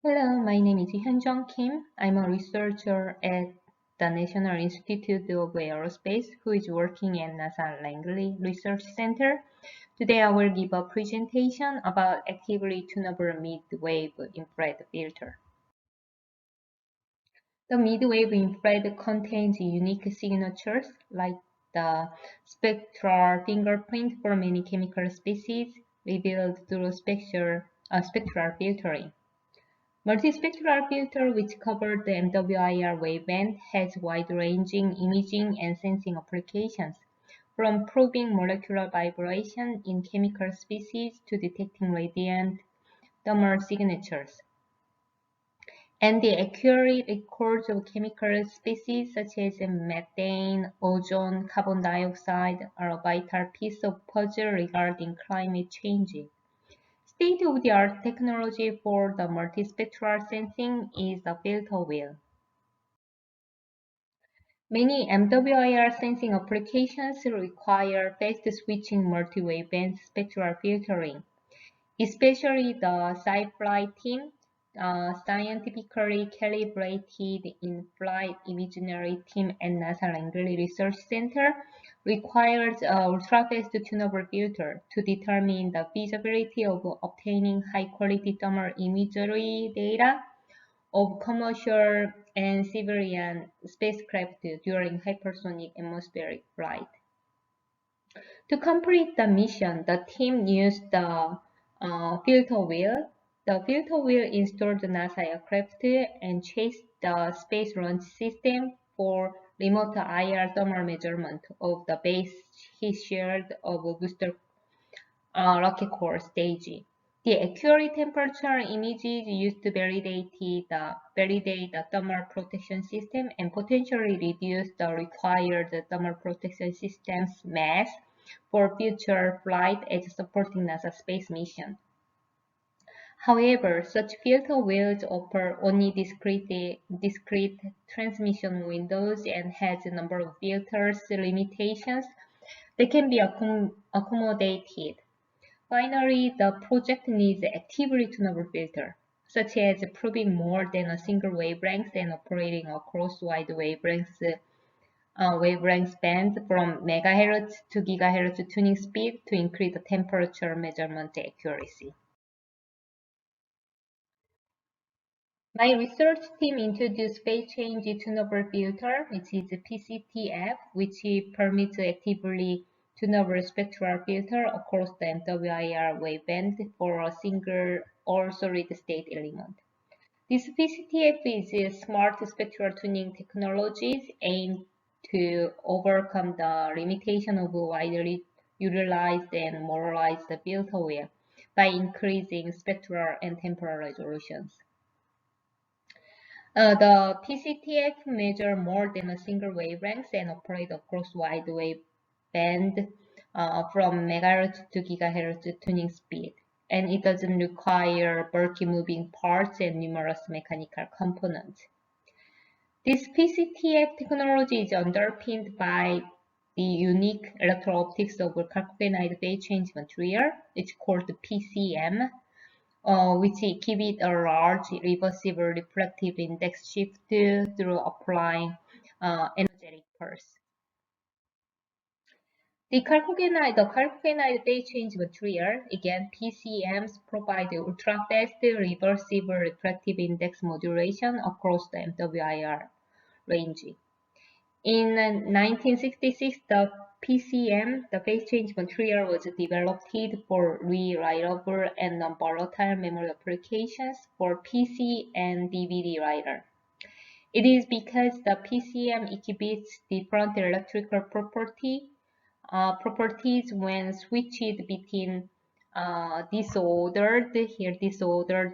Hello, my name is Hyunjung Kim. I'm a researcher at the National Institute of Aerospace who is working at NASA Langley Research Center. Today I will give a presentation about actively tunable mid-wave infrared filter. The mid-wave infrared contains unique signatures like the spectral fingerprint for many chemical species revealed through spectral filtering. Multispectral filter, which covers the MWIR waveband, has wide-ranging imaging and sensing applications, from probing molecular vibration in chemical species to detecting radiant thermal signatures. And the accurate records of chemical species such as methane, ozone, carbon dioxide are a vital piece of puzzle regarding climate change. State-of-the-art technology for the multispectral sensing is the filter wheel. Many MWIR sensing applications require fast-switching multi-wavelength spectral filtering, especially the SPIE team, scientifically calibrated in-flight imaginary team at NASA Langley Research Center, requires an ultra-fast tunable filter to determine the feasibility of obtaining high-quality thermal imagery data of commercial and civilian spacecraft during hypersonic atmospheric flight. To complete the mission, the team used the filter wheel. The filter wheel installed the NASA aircraft and chased the Space Launch System for remote IR thermal measurement of the base heat shield of booster rocket core stage. The accurate temperature images used to validate the thermal protection system and potentially reduce the required thermal protection system's mass for future flight as supporting NASA space mission. However, such filter wheels offer only discrete transmission windows and has a number of filters limitations that can be accommodated. Finally, the project needs actively tunable filter, such as probing more than a single wavelength and operating across wide wavelength bands from megahertz to gigahertz tuning speed to increase the temperature measurement accuracy. My research team introduced phase change tunable filter, which is PCTF, which permits actively tunable spectral filter across the MWIR waveband for a single all-solid state element. This PCTF is a smart spectral tuning technologies aimed to overcome the limitation of widely utilized and moralized filter wheel by increasing spectral and temporal resolutions. The PCTF measure more than a single wavelength and operate across wide wave band from megahertz to gigahertz tuning speed. And it doesn't require bulky moving parts and numerous mechanical components. This PCTF technology is underpinned by the unique electro-optics of chalcogenide phase change material. It's called PCM, which give it a large reversible refractive index shift through applying energetic pulse. The chalcogenide phase change material, again PCMs, provide ultra-fast reversible refractive index modulation across the MWIR range. In 1966, the PCM, the phase change material, was developed for rewritable and non-volatile memory applications for PC and DVD writer. It is because the PCM exhibits different electrical properties when switched between disordered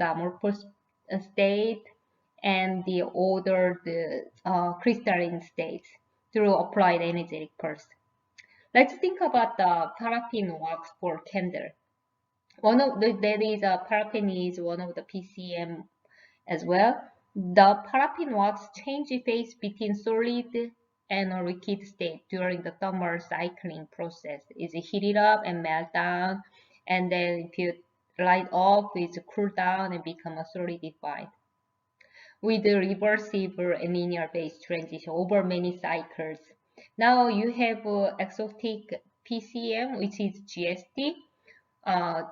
amorphous state and the ordered crystalline states through applied energetic pulse. Let's think about the paraffin wax for candle. Paraffin is one of the PCM as well. The paraffin wax changes phase between solid and a liquid state during the thermal cycling process. It's heated up and melt down, and then if you light up, is cool down, and become solidified with a reversible and linear phase transition over many cycles. Now you have exotic PCM, which is GST,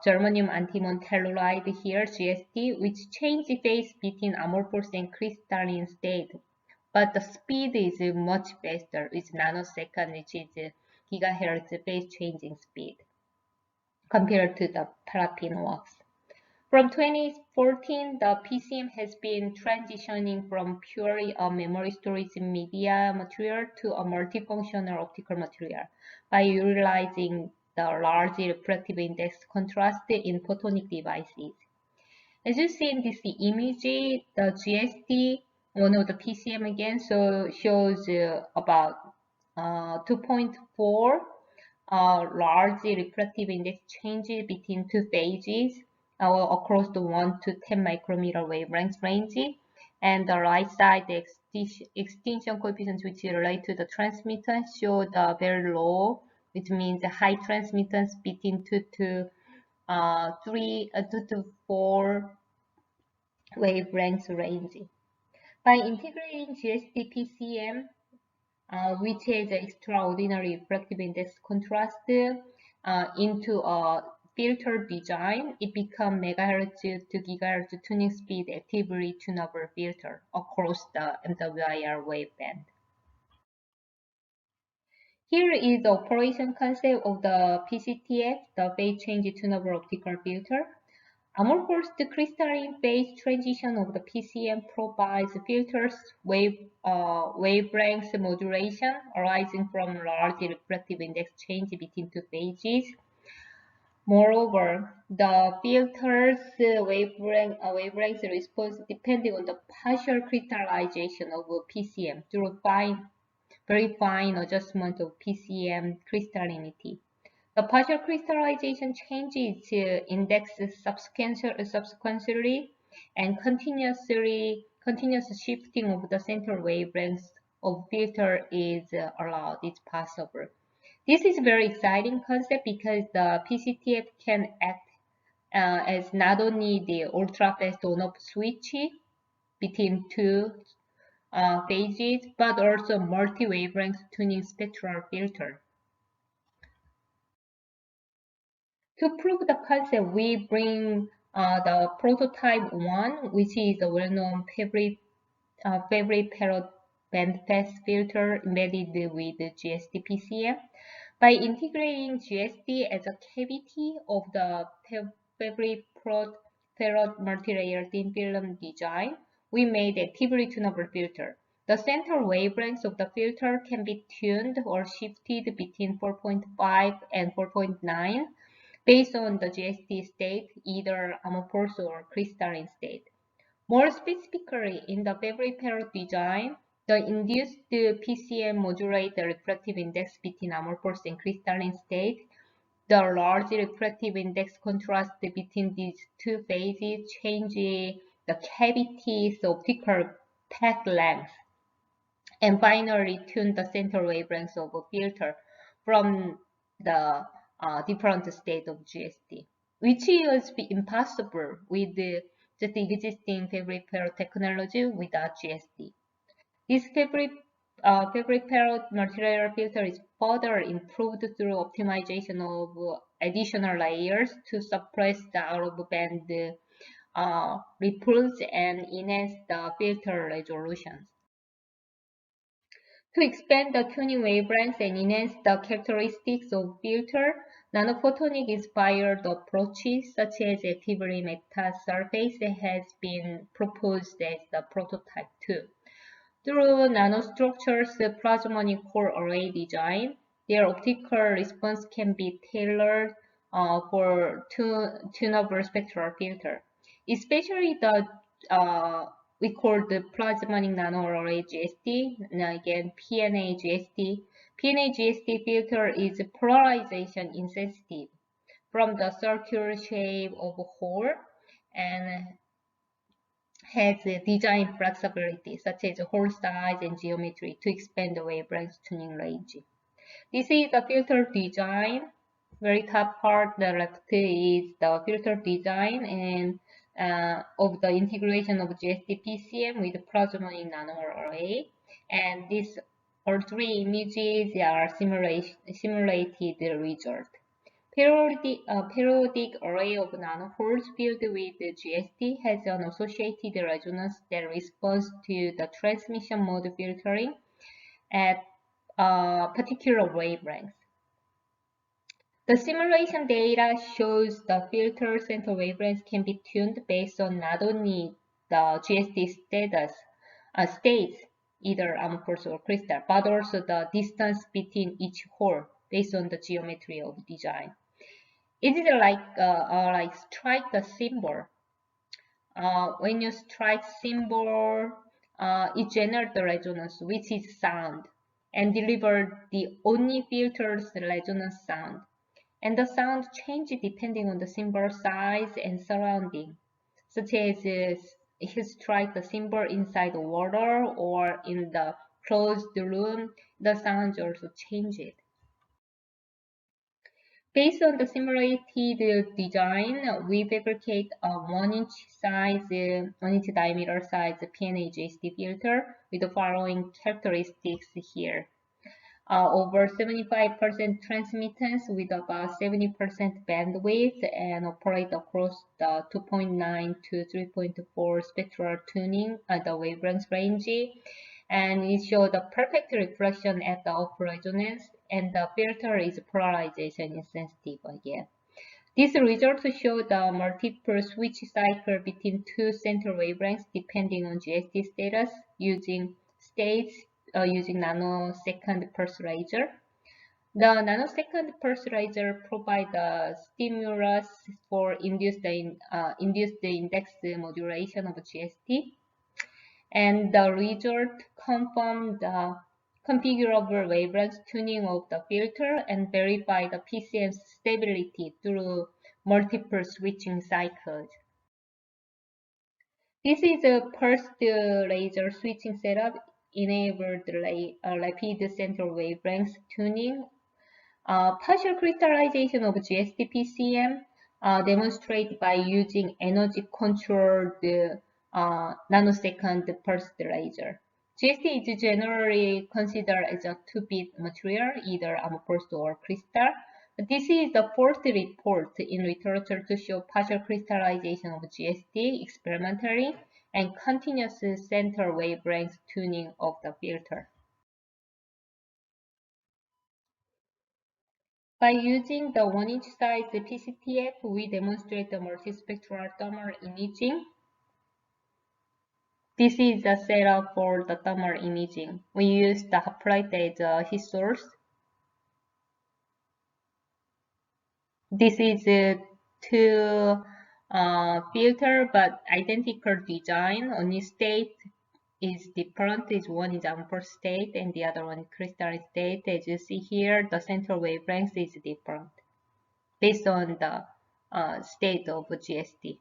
germanium antimony telluride here, GST, which change the phase between amorphous and crystalline state. But the speed is much faster, it's nanosecond, which is gigahertz phase changing speed compared to the paraffin wax. From 2014, the PCM has been transitioning from purely a memory storage media material to a multifunctional optical material by utilizing the large refractive index contrast in photonic devices. As you see in this image, the GST, one of the PCM again, so shows about 2.4 large refractive index changes between two phases across the 1 to 10 micrometer wavelength range. And the right side, the extinction coefficients, which relate to the transmittance, show the very low, which means high transmittance between 2 to 2 to 4 wavelength range. By integrating GST PCM, which has extraordinary refractive index contrast into a filter design, it becomes megahertz to gigahertz tuning speed actively tunable filter across the MWIR waveband. Here is the operation concept of the PCTF, the phase change tunable optical filter. Amorphous crystalline phase transition of the PCM provides filters wavelength modulation arising from large refractive index change between two phases. Moreover, the filter's wavelength response depending on the partial crystallization of PCM through very fine adjustment of PCM crystallinity. The partial crystallization changes index subsequently, and continuous shifting of the central wavelength of filter is allowed, is possible. This is a very exciting concept because the PCTF can act as not only the ultra-fast on-off switch between two phases, but also multi-wavelength tuning spectral filter. To prove the concept, we bring the prototype 1, which is a well-known favorite parrot bandpass filter embedded with GST PCM. By integrating GST as a cavity of the favorite parrot multi-layer thin film design, we made a actively tunable filter. The center wavelengths of the filter can be tuned or shifted between 4.5 and 4.9 based on the GST state, either amorphous or crystalline state. More specifically, in the favorite parrot design, the induced PCM modulates the refractive index between amorphous and crystalline state. The large refractive index contrast between these two phases changes the cavity's optical path length, and finally tune the center wavelengths of a filter from the different state of GST, which is impossible with just existing fabric parrot technology without GST. This fabric parrot multi-layer filter is further improved through optimization of additional layers to suppress the out-of-band ripples and enhance the filter resolutions. To expand the tuning wavelengths and enhance the characteristics of filter, nanophotonic inspired approaches such as actively meta surface has been proposed as the prototype 2. Through nanostructures plasmonic core array design, their optical response can be tailored for tunable spectral filter. Especially the we call the plasmonic nanoarray GST, and again PNA GST. PNA GST filter is polarization insensitive from the circular shape of a hole and has design flexibility such as hole size and geometry to expand the wavelength tuning range. This is the filter design Very top part, the left is the filter design and of the integration of GST PCM with plasmonic nanoarray. And these all three images are simulated result. Periodic array of nanoholes filled with GST has an associated resonance that responds to the transmission mode filtering at a particular wavelength. The simulation data shows the filter center wavelengths can be tuned based on not only the GST states, either amorphous or crystal, but also the distance between each hole based on the geometry of design. It is like strike the symbol. When you strike symbol, it generates the resonance, which is sound, and deliver the only filters resonance sound. And the sound changes depending on the symbol size and surrounding, such as if you strike the symbol inside the water or in the closed room, the sound also changes. Based on the simulated design, we fabricate a 1-inch size, 1-inch diameter size PNA-GST filter with the following characteristics here. Over 75% transmittance with about 70% bandwidth and operate across the 2.9 to 3.4 spectral tuning at the wavelength range. And it shows the perfect reflection at the off resonance, and the filter is polarization insensitive again. These results show the multiple switch cycle between two center wavelengths depending on GST status using using nanosecond pulse laser. The nanosecond pulse laser provides the stimulus for induced index modulation of GST, and the result confirm the configurable wavelength tuning of the filter and verify the PCM's stability through multiple switching cycles. This is a pulsed laser switching setup enabled rapid center wavelength tuning. Partial crystallization of GST PCM demonstrated by using energy-controlled nanosecond pulsed laser. GST is generally considered as a 2-bit material, either amorphous or crystal. This is the fourth report in literature to show partial crystallization of GST experimentally and continuous center wavelength tuning of the filter. By using the 1-inch size PCTF, we demonstrate the multispectral thermal imaging. This is the setup for the thermal imaging. We use the half-light as a heat source. This is two filter but identical design. Only state is different. One is amorphous state and the other one is crystalline state. As you see here, the central wavelength is different based on the state of GST.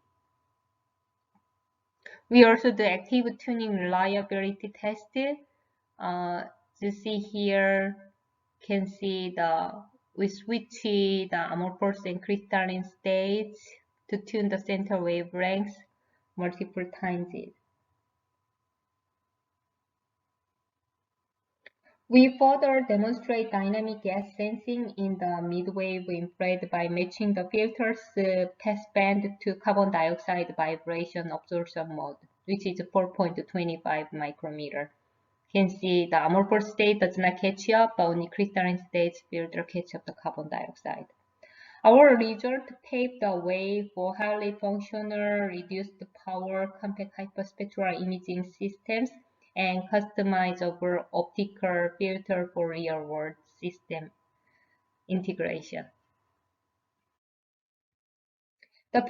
We also do active tuning reliability test. You see here, can see we switch the amorphous and crystalline states to tune the center wavelengths multiple times. We further demonstrate dynamic gas sensing in the mid-wave infrared by matching the filter's passband to carbon dioxide vibration absorption mode, which is 4.25 micrometer. You can see the amorphous state does not catch up, but only crystalline states filter catch up the carbon dioxide. Our result paved the way for highly functional, reduced power, compact hyperspectral imaging systems and customizable optical filter for real-world system integration. The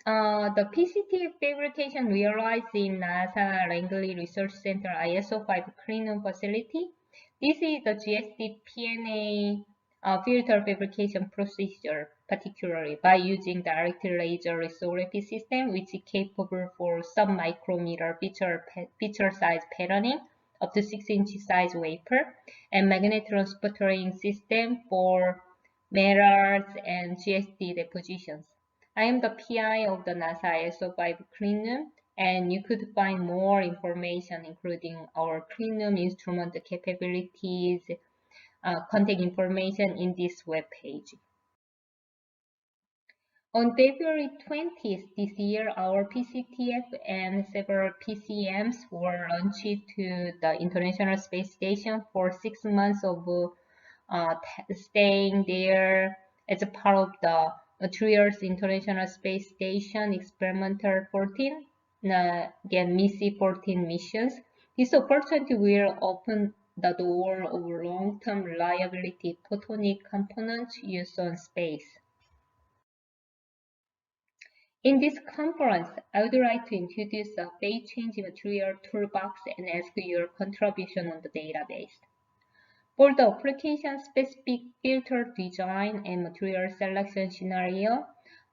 PCT fabrication realized in NASA Langley Research Center ISO 5 cleanroom facility. This is the GST PNA filter fabrication procedure, particularly by using direct laser lithography system, which is capable for sub-micrometer feature size patterning up to 6-inch size wafer, and magnetron sputtering system for metals, and GSD depositions. I am the PI of the NASA ISO-5 cleanroom, and you could find more information, including our cleanroom instrument capabilities, contact information in this web page. On February 20th this year, our PCTF and several PCMs were launched to the International Space Station for 6 months of staying there as a part of the Materials International Space Station Experimental 14, again MISSI 14 missions. This opportunity will open the door of long-term reliability photonic components used on space. In this conference, I would like to introduce a phase change material toolbox and ask your contribution on the database. For the application-specific filter design and material selection scenario,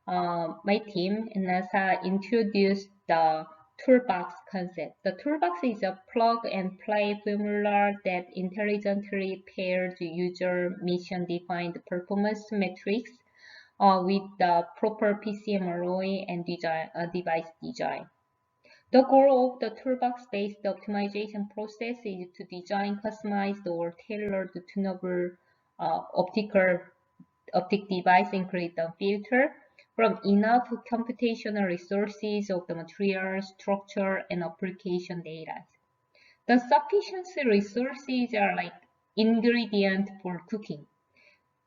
my team and NASA introduced the toolbox concept. The toolbox is a plug-and-play formula that intelligently pairs user mission-defined performance metrics with the proper PCM alloy and device design. The goal of the toolbox-based optimization process is to design customized or tailored tunable optic device including the filter from enough computational resources of the material, structure, and application data. The sufficient resources are like ingredient for cooking.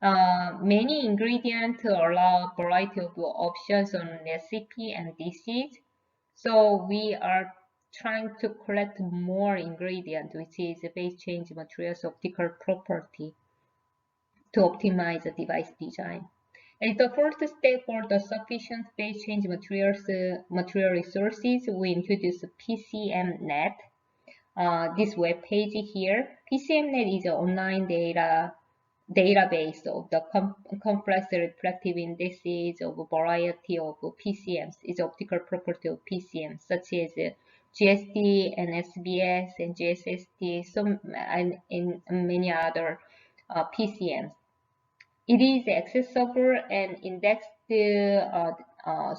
Many ingredients allow a variety of options on recipe and dishes. So we are trying to collect more ingredients, which is phase change materials optical property to optimize the device design. And the first step for the sufficient phase change material resources, we introduce PCMNet. This web page here, PCMNet is an online database of the complex reflective indices of a variety of PCMs, is optical property of PCMs, such as GSD and SBS and GSSD, and many other PCMs. It is accessible and indexed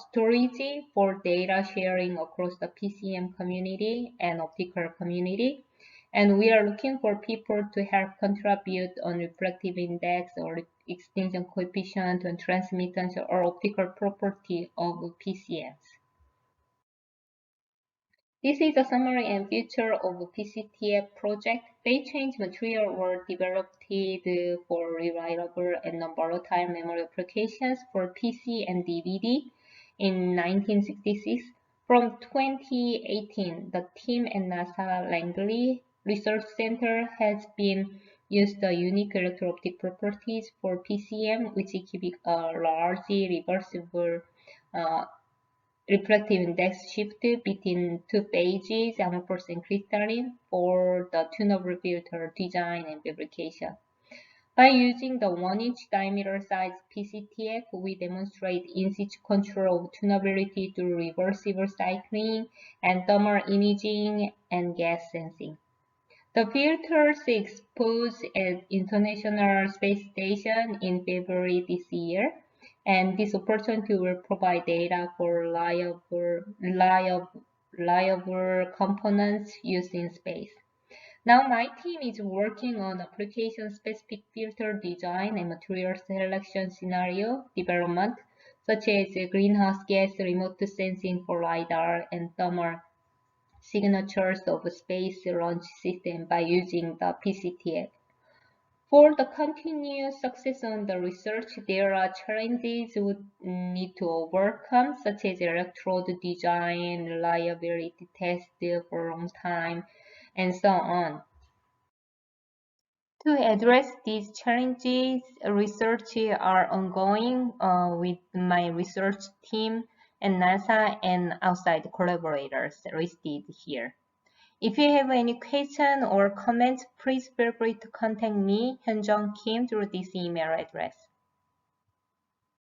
storage for data sharing across the PCM community and optical community. And we are looking for people to help contribute on reflective index or extinction coefficient and transmittance or optical property of PCMs. This is a summary and feature of the PCTF project. Phase change material were developed for rewritable and non-volatile memory applications for PC and DVD in 1966. From 2018, the team at NASA Langley Research Center has been used the unique electro-optic properties for PCM, which exhibit a largely reversible reflective index shift between two phases, amorphous and crystalline, for the tunable filter design and fabrication. By using the 1-inch diameter size PCTF, we demonstrate in-situ control of tunability through reversible cycling and thermal imaging and gas sensing. The filters exposed at International Space Station in February this year, and this opportunity will provide data for reliable components used in space. Now my team is working on application-specific filter design and material selection scenario development, such as greenhouse gas remote sensing for LiDAR and thermal signatures of a space launch system by using the PCTF. For the continuous success on the research, there are challenges we need to overcome, such as electrode design, reliability test for a long time, and so on. To address these challenges, research are ongoing with my research team and NASA and outside collaborators listed here. If you have any question or comments, please feel free to contact me, Hyunjung Kim, through this email address.